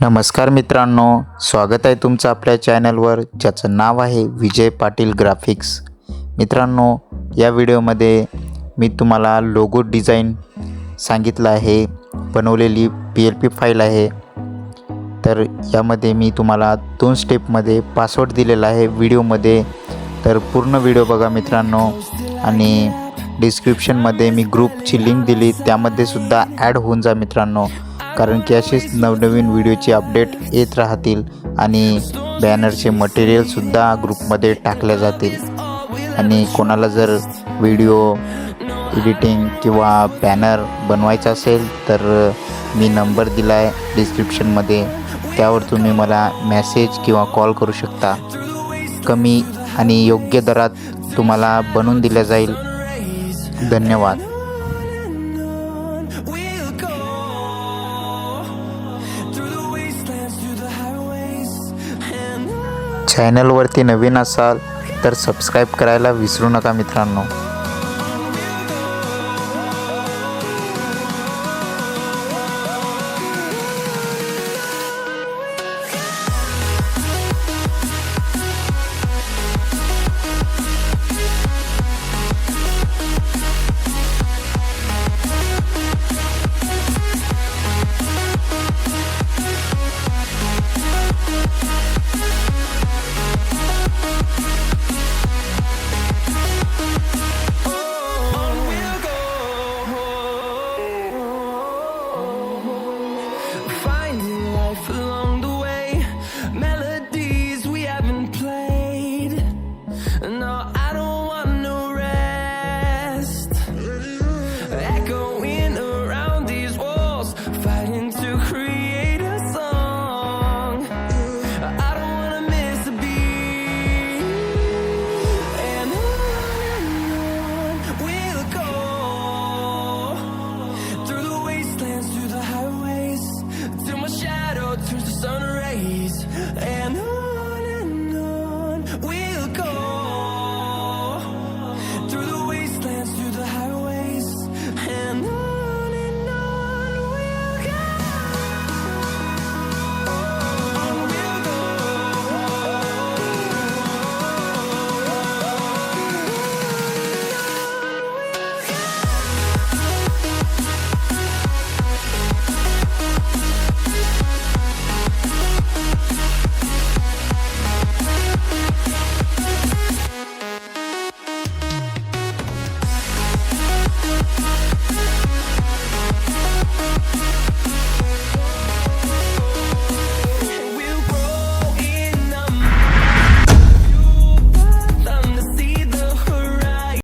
नमस्कार मित्रांनो, स्वागत आहे तुमचं आपल्या चॅनलवर ज्याचं नाव आहे विजय पाटील ग्राफिक्स। मित्रांनो, या व्हिडिओमध्ये मी तुम्हाला लोगो डिझाइन सांगितलं आहे, बनवलेली PLP फाईल आहे। तर यामध्ये मी तुम्हाला 2 स्टेपमध्ये पासवर्ड दिलेला आहे व्हिडिओमध्ये। तर पूर्ण व्हिडिओ बघा मित्रांनो, आणि डिस्क्रिप्शनमध्ये मी ग्रुपची लिंक दिली, त्यामध्ये सुद्धा ॲड होऊन जा मित्रांनो, कारण की असेच नवनवीन व्हिडिओची अपडेट येत राहतील आणि बॅनरचे मटेरियलसुद्धा ग्रुपमध्ये टाकले जातील। आणि कोणाला जर व्हिडिओ एडिटिंग किंवा बॅनर बनवायचा असेल तर मी नंबर दिला आहे डिस्क्रिप्शनमध्ये, त्यावर तुम्ही मला मेसेज किंवा कॉल करू शकता। कमी आणि योग्य दरात तुम्हाला बनवून दिल्या जाईल। धन्यवाद। चॅनलवरती नवीन असाल तर सबस्क्राईब करायला विसरू नका मित्रांनो।